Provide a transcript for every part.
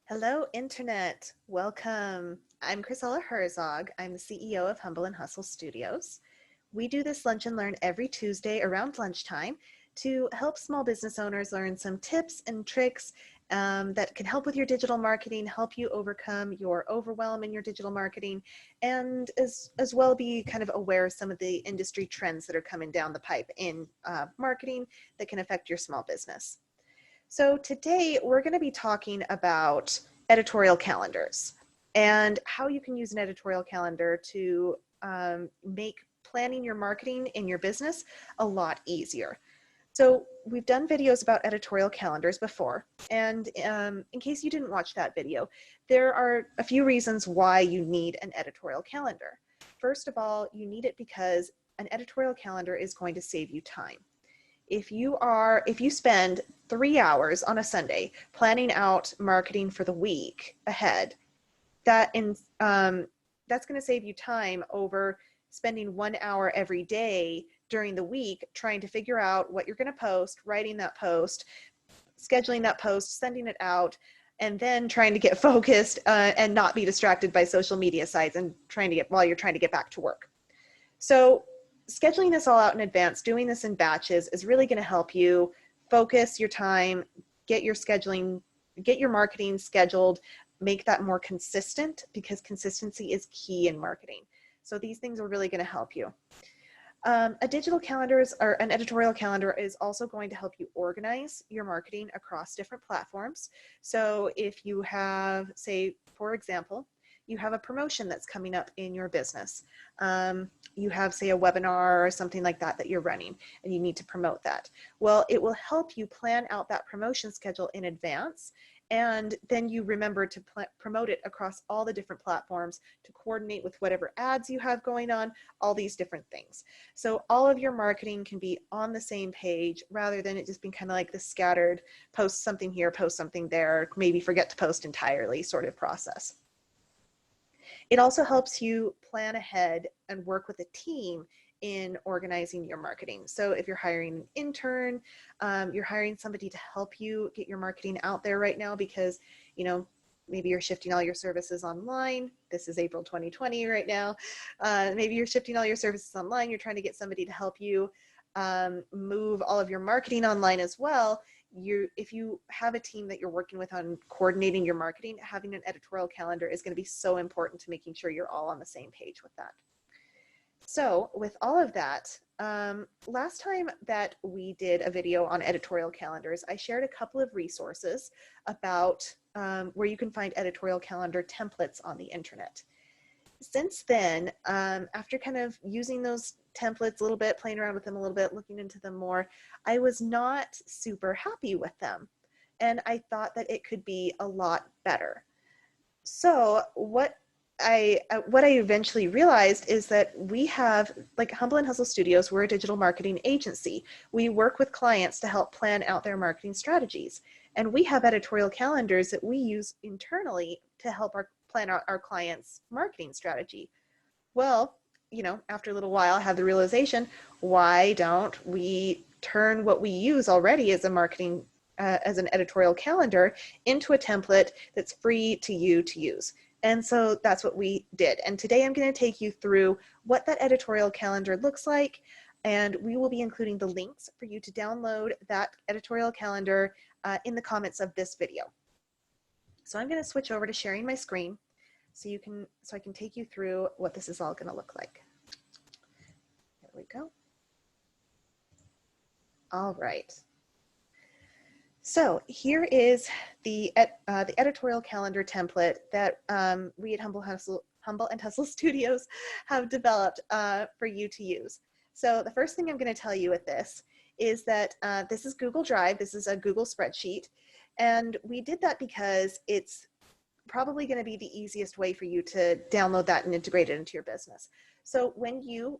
Hello, Internet. Welcome. I'm Chrisella Herzog. I'm the CEO of Humble and Hustle Studios. We do this lunch and learn every Tuesday around lunchtime to help small business owners learn some tips and tricks that can help with your digital marketing, help you overcome your overwhelm in your digital marketing, and as well be kind of aware of some of the industry trends that are coming down the pipe in marketing that can affect your small business. So today we're going to be talking about editorial calendars and how you can use an editorial calendar to make planning your marketing in your business a lot easier. So we've done videos about editorial calendars before, and in case you didn't watch that video, there are a few reasons why you need an editorial calendar. First of all, you need it because an editorial calendar is going to save you time. If you spend 3 hours on a Sunday planning out marketing for the week ahead, that in that's going to save you time over spending 1 hour every day during the week trying to figure out what you're going to post, writing that post, scheduling that post, sending it out, and then trying to get focused and not be distracted by social media sites and while you're trying to get back to work. So scheduling this all out in advance, doing this in batches is really going to help you focus your time, get your marketing scheduled, make that more consistent because consistency is key in marketing. So these things are really going to help you. A digital calendar or an editorial calendar is also going to help you organize your marketing across different platforms. So if you have, say, for example, you have a promotion that's coming up in your business. You have, say, a webinar or something like that that you're running and you need to promote that. Well, it will help you plan out that promotion schedule in advance, and then you remember to promote it across all the different platforms to coordinate with whatever ads you have going on, all these different things. So all of your marketing can be on the same page rather than it just being kind of like the scattered post something here, post something there, maybe forget to post entirely sort of process. It also helps you plan ahead and work with a team in organizing your marketing. So if you're hiring an intern, you're hiring somebody to help you get your marketing out there right now because, maybe you're shifting all your services online. This is April 2020 right now. Maybe you're shifting all your services online. You're trying to get somebody to help you move all of your marketing online as well. If you have a team that you're working with on coordinating your marketing, having an editorial calendar is going to be so important to making sure you're all on the same page with that. So with all of that, last time that we did a video on editorial calendars, I shared a couple of resources about where you can find editorial calendar templates on the internet. Since then, after kind of using those templates a little bit, playing around with them a little bit, looking into them more, I was not super happy with them. And I thought that it could be a lot better. So what I eventually realized is that we have, like Humble and Hustle Studios, we're a digital marketing agency. We work with clients to help plan out their marketing strategies. And we have editorial calendars that we use internally to help plan out our clients' marketing strategy. Well, after a little while, I had the realization, why don't we turn what we use already as as an editorial calendar into a template that's free to you to use? And so that's what we did. And today I'm going to take you through what that editorial calendar looks like. And we will be including the links for you to download that editorial calendar in the comments of this video. So I'm going to switch over to sharing my screen so I can take you through what this is all going to look like. There we go. All right. So here is the editorial calendar template that we at Humble and Hustle Studios have developed for you to use. So the first thing I'm going to tell you with this is that this is Google Drive. This is a Google spreadsheet. And we did that because it's probably going to be the easiest way for you to download that and integrate it into your business. So when you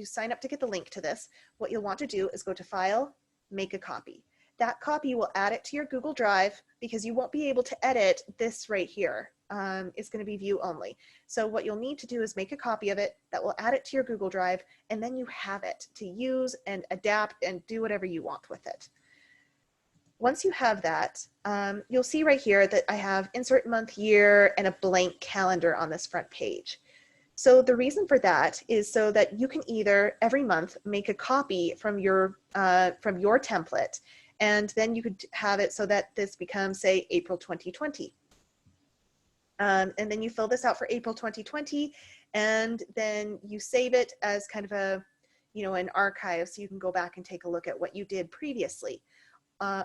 sign up to get the link to this, what you'll want to do is go to File, Make a Copy. That copy will add it to your Google Drive because you won't be able to edit this right here. It's going to be view only. So what you'll need to do is make a copy of it that will add it to your Google Drive, and then you have it to use and adapt and do whatever you want with it. Once you have that, you'll see right here that I have insert month, year, and a blank calendar on this front page. So the reason for that is so that you can either every month make a copy from your template, and then you could have it so that this becomes, say, April 2020. And then you fill this out for April 2020, and then you save it as kind of a, an archive, so you can go back and take a look at what you did previously.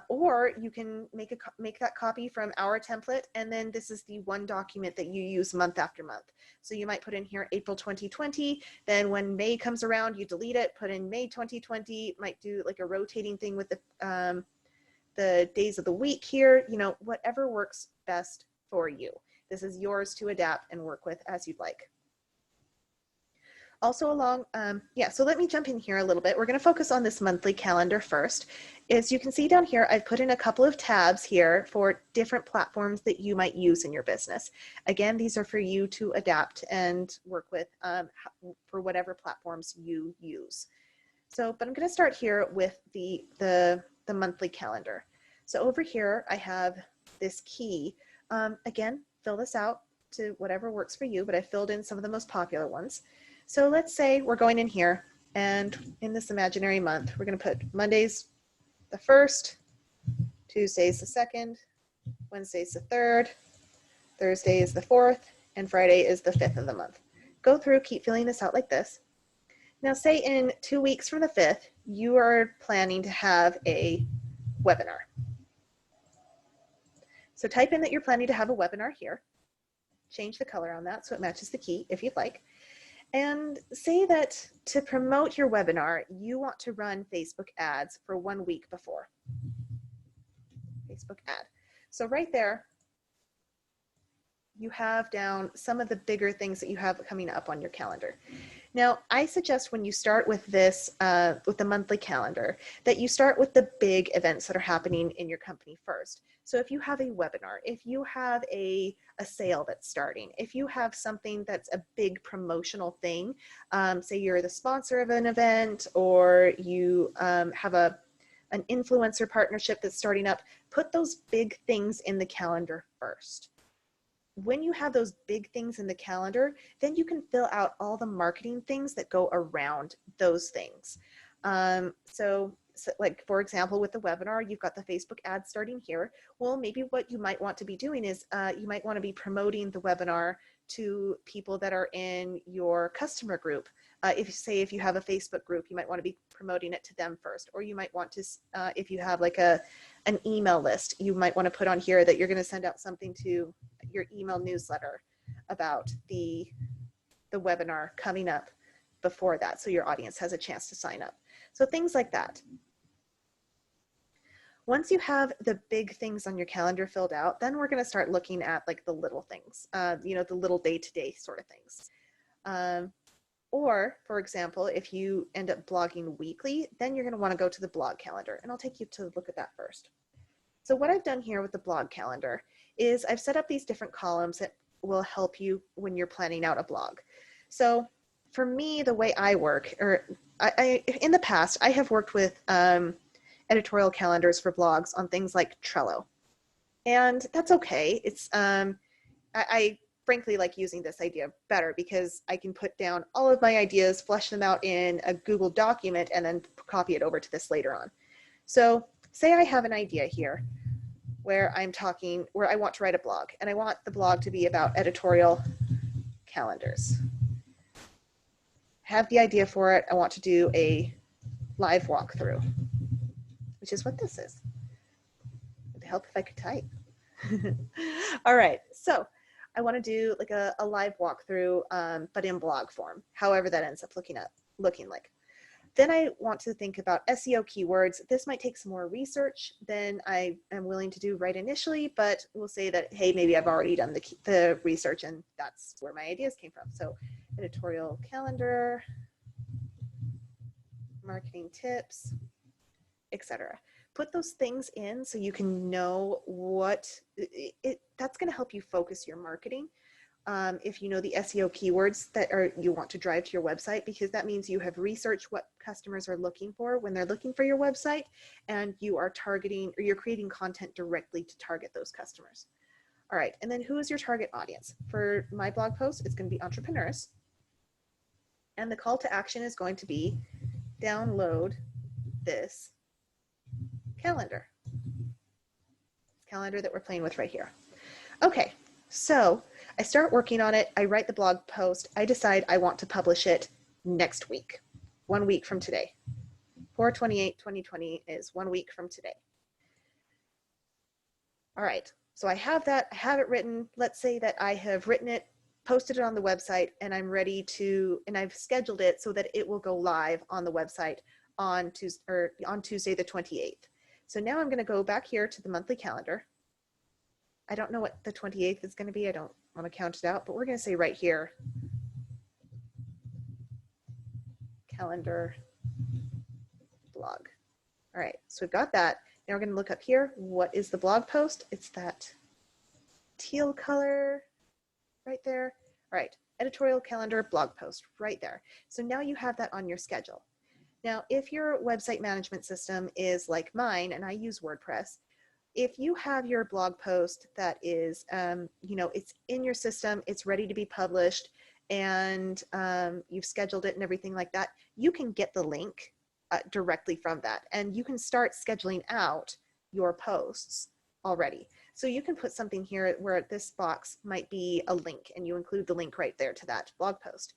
Or you can make that copy from our template, and then this is the one document that you use month after month. So you might put in here April 2020, then when May comes around, you delete it, put in May 2020, might do like a rotating thing with the days of the week here, whatever works best for you. This is yours to adapt and work with as you'd like. Also so let me jump in here a little bit. We're going to focus on this monthly calendar first. As you can see down here, I've put in a couple of tabs here for different platforms that you might use in your business. Again, these are for you to adapt and work with for whatever platforms you use. But I'm going to start here with the monthly calendar. So over here, I have this key. Again, fill this out to whatever works for you, but I filled in some of the most popular ones. So let's say we're going in here, and in this imaginary month, we're going to put Mondays the 1st, Tuesdays the 2nd, Wednesdays the 3rd, Thursday is the 4th, and Friday is the 5th of the month. Go through, keep filling this out like this. Now say in 2 weeks from the 5th, you are planning to have a webinar. So type in that you're planning to have a webinar here. Change the color on that so it matches the key if you'd like. And say that to promote your webinar, you want to run Facebook ads for 1 week before. Facebook ad. So right there, you have down some of the bigger things that you have coming up on your calendar. Now, I suggest when you start with this, with the monthly calendar, that you start with the big events that are happening in your company first. So if you have a webinar, if you have a sale that's starting, if you have something that's a big promotional thing, say you're the sponsor of an event, or you have an influencer partnership that's starting up, put those big things in the calendar first. When you have those big things in the calendar, then you can fill out all the marketing things that go around those things. So like, for example, with the webinar, you've got the Facebook ad starting here. Well, maybe what you might want to be doing is you might want to be promoting the webinar to people that are in your customer group. If you have a Facebook group, you might want to be promoting it to them first, or you might want to, if you have like an email list, you might want to put on here that you're going to send out something to your email newsletter about the webinar coming up before that, so your audience has a chance to sign up. So things like that. Once you have the big things on your calendar filled out, then we're going to start looking at like the little things, the little day-to-day sort of things. Or, for example, if you end up blogging weekly, then you're going to want to go to the blog calendar, and I'll take you to look at that first. So what I've done here with the blog calendar is I've set up these different columns that will help you when you're planning out a blog. So for me, the way I work, or in the past, I have worked with editorial calendars for blogs on things like Trello, and that's okay. It's I frankly like using this idea better because I can put down all of my ideas, flesh them out in a Google document, and then copy it over to this later on. So say I have an idea here where I want to write a blog, and I want the blog to be about editorial calendars. Have the idea for it. I want to do a live walkthrough, which is what this is. It would help if I could type. All right, so I want to do like a live walkthrough, but in blog form, however that ends up looking like. Then I want to think about SEO keywords. This might take some more research than I am willing to do right initially, but we'll say that, hey, maybe I've already done the research, and that's where my ideas came from. So editorial calendar, marketing tips, etc. Put those things in so you can know what that's going to help you focus your marketing. If you know the SEO keywords that you want to drive to your website, because that means you have researched what customers are looking for when they're looking for your website, and you are targeting or you're creating content directly to target those customers. All right, and then who is your target audience? For my blog post, it's going to be entrepreneurs. And the call to action is going to be download this calendar that we're playing with right here. Okay, so I start working on it. I write the blog post. I decide I want to publish it next week, 1 week from today. 4/28/2020 is 1 week from today. All right, so I have that. I have it written. Let's say that I have written it, posted it on the website, and I'm ready to, and I've scheduled it so that it will go live on the website on Tuesday the 28th. So now I'm going to go back here to the monthly calendar. I don't know what the 28th is going to be. I don't want to count it out, but we're going to say right here, calendar blog. All right, so we've got that. Now we're going to look up here. What is the blog post? It's that teal color right there. All right, editorial calendar blog post right there. So now you have that on your schedule. Now, if your website management system is like mine, and I use WordPress, if you have your blog post that is, it's in your system, it's ready to be published, and you've scheduled it and everything like that, you can get the link directly from that, and you can start scheduling out your posts already. So you can put something here where this box might be a link, and you include the link right there to that blog post.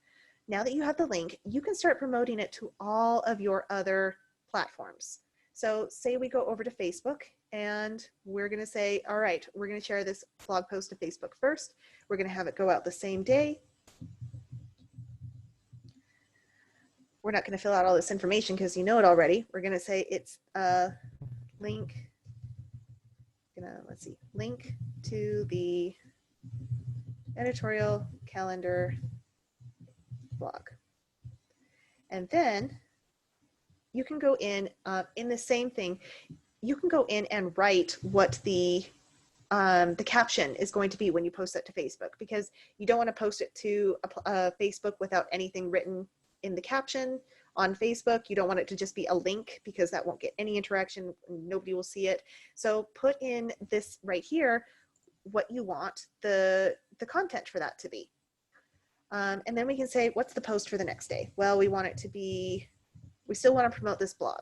Now that you have the link, you can start promoting it to all of your other platforms. So say we go over to Facebook, and we're going to say, all right, we're going to share this blog post to Facebook first. We're going to have it go out the same day. We're not going to fill out all this information because you know it already. We're going to say it's a link. Let's see, link to the editorial calendar blog. And then you can go in the same thing. You can go in and write what the caption is going to be when you post it to Facebook, because you don't want to post it to Facebook without anything written in the caption on Facebook. You don't want it to just be a link, because that won't get any interaction. Nobody will see it. So put in this right here, what you want the content for that to be. And then we can say, what's the post for the next day? Well, we want it to be, we still want to promote this blog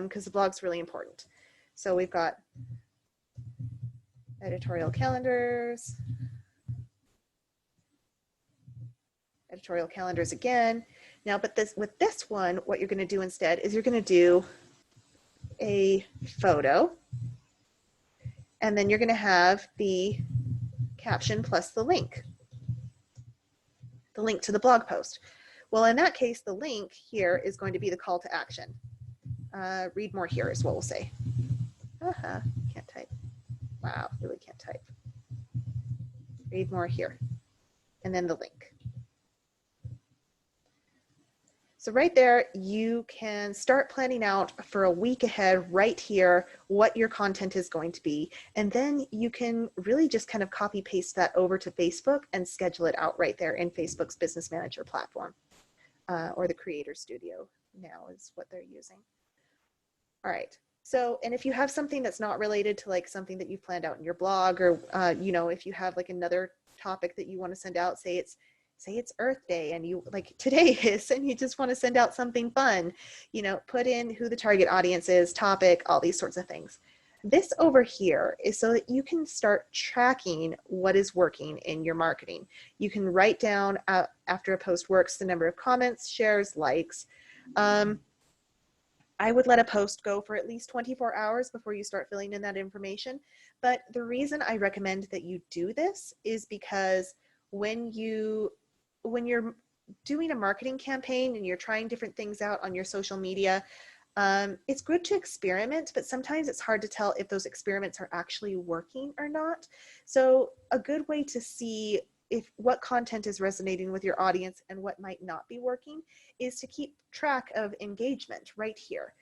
because the blog's really important. So we've got editorial calendars again. Now, but with this one, what you're going to do instead is you're going to do a photo, and then you're going to have the caption plus the link to the blog post. Well, in that case, the link here is going to be the call to action. Read more here is what we'll say. Can't type. Wow, really can't type. Read more here. And then the link. So right there, you can start planning out for a week ahead right here what your content is going to be. And then you can really just kind of copy paste that over to Facebook and schedule it out right there in Facebook's Business Manager platform, or the Creator Studio now is what they're using. All right. So, and if you have something that's not related to like something that you've planned out in your blog, or, if you have like another topic that you want to send out, say it's Earth Day and you like today is, and you just want to send out something fun, put in who the target audience is, topic, all these sorts of things. This over here is so that you can start tracking what is working in your marketing. You can write down after a post works, the number of comments, shares, likes. I would let a post go for at least 24 hours before you start filling in that information. But the reason I recommend that you do this is because when you're doing a marketing campaign and you're trying different things out on your social media, it's good to experiment, but sometimes it's hard to tell if those experiments are actually working or not. So a good way to see what content is resonating with your audience and what might not be working is to keep track of engagement right here.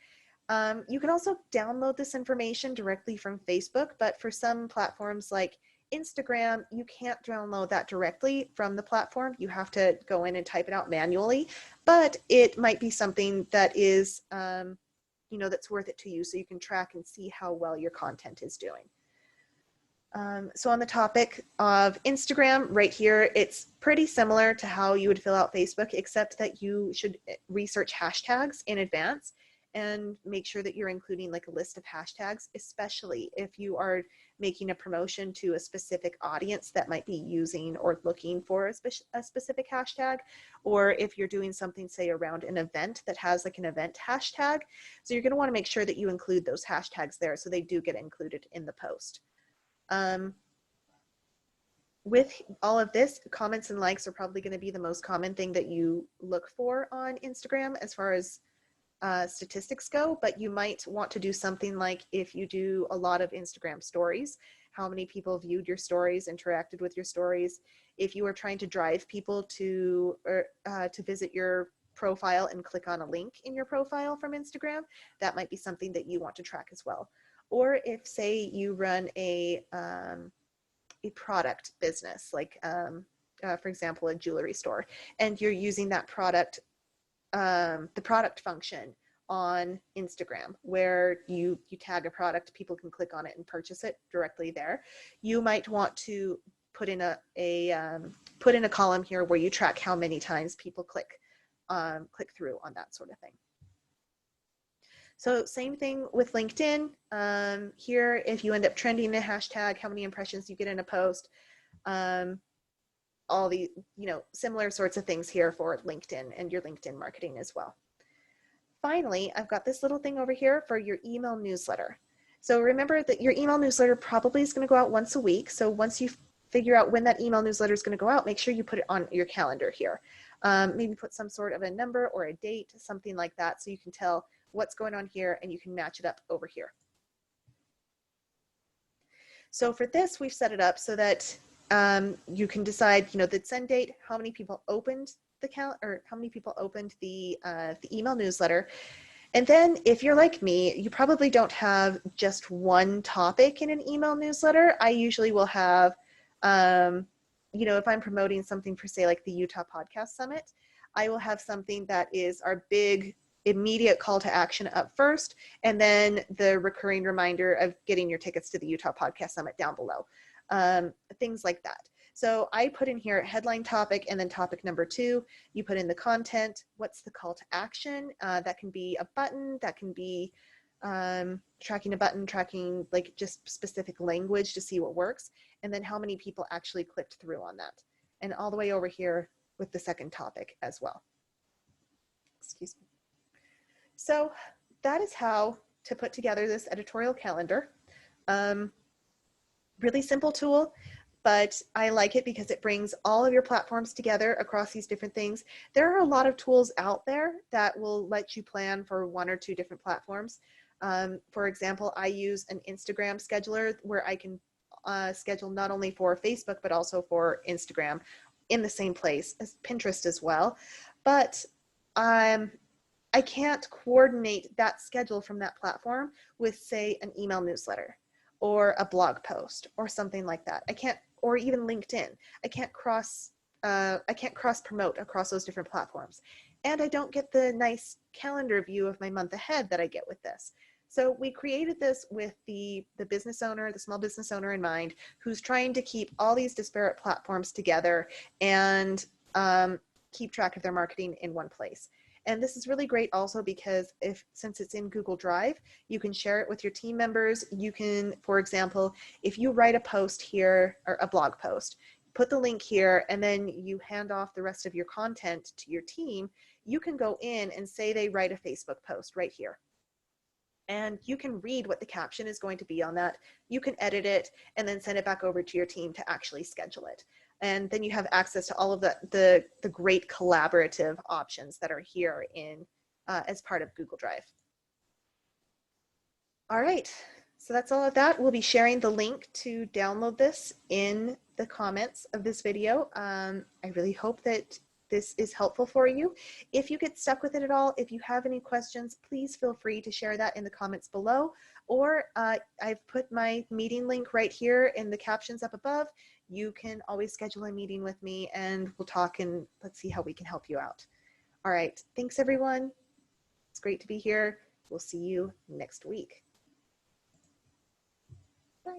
You can also download this information directly from Facebook, but for some platforms like Instagram, you can't download that directly from the platform. You have to go in and type it out manually, but it might be something that is, that's worth it to you, so you can track and see how well your content is doing. So on the topic of Instagram, right here, it's pretty similar to how you would fill out Facebook, except that you should research hashtags in advance and make sure that you're including like a list of hashtags, especially if you are making a promotion to a specific audience that might be using or looking for a specific hashtag, or if you're doing something, say, around an event that has like an event hashtag. So you're going to want to make sure that you include those hashtags there so they do get included in the post. With all of this, comments and likes are probably going to be the most common thing that you look for on Instagram as far as statistics go, but you might want to do something like, if you do a lot of Instagram stories, how many people viewed your stories, interacted with your stories. If you are trying to drive people to visit your profile and click on a link in your profile from Instagram, that might be something that you want to track as well. Or if, say, you run a product business, like for example, a jewelry store, and you're using that product, the product function on Instagram, where you tag a product, people can click on it and purchase it directly there. You might want to put in a column here where you track how many times people click through on that sort of thing. So same thing with LinkedIn. Here, if you end up trending the hashtag, how many impressions you get in a post, all the similar sorts of things here for LinkedIn and your LinkedIn marketing as well. Finally, I've got this little thing over here for your email newsletter. So remember that your email newsletter probably is going to go out once a week. So once you figure out when that email newsletter is going to go out, make sure you put it on your calendar here. Maybe put some sort of a number or a date, something like that, so you can tell what's going on here and you can match it up over here. So for this, we've set it up so that you can decide, the send date, how many people opened the email newsletter. And then if you're like me, you probably don't have just one topic in an email newsletter. I usually will have, if I'm promoting something for, say, like the Utah Podcast Summit, I will have something that is our big immediate call to action up first, and then the recurring reminder of getting your tickets to the Utah Podcast Summit down below, things like that. So I put in here headline topic and then topic number 2. You put in the content. What's the call to action? That can be a button. That can be tracking a button, tracking like just specific language to see what works. And then how many people actually clicked through on that. And all the way over here with the second topic as well. Excuse me. So that is how to put together this editorial calendar. Really simple tool, but I like it because it brings all of your platforms together across these different things. There are a lot of tools out there that will let you plan for 1 or 2 different platforms. For example, I use an Instagram scheduler where I can schedule not only for Facebook, but also for Instagram in the same place as Pinterest as well. But I can't coordinate that schedule from that platform with, say, an email newsletter or a blog post or something like that. I can't, or even LinkedIn. I can't cross promote across those different platforms. And I don't get the nice calendar view of my month ahead that I get with this. So we created this with the business owner, the small business owner in mind, who's trying to keep all these disparate platforms together and keep track of their marketing in one place. And this is really great also because since it's in Google Drive, you can share it with your team members. You can, for example, if you write a post here or a blog post, put the link here, and then you hand off the rest of your content to your team, you can go in and say they write a Facebook post right here. And you can read what the caption is going to be on that. You can edit it and then send it back over to your team to actually schedule it. And then you have access to all of the great collaborative options that are here as part of Google Drive. All right, so that's all of that. We'll be sharing the link to download this in the comments of this video. I really hope that this is helpful for you. If you get stuck with it at all, if you have any questions, please feel free to share that in the comments below, or I've put my meeting link right here in the captions up above. You can always schedule a meeting with me and we'll talk and let's see how we can help you out. All right, thanks everyone. It's great to be here. We'll see you next week. Bye.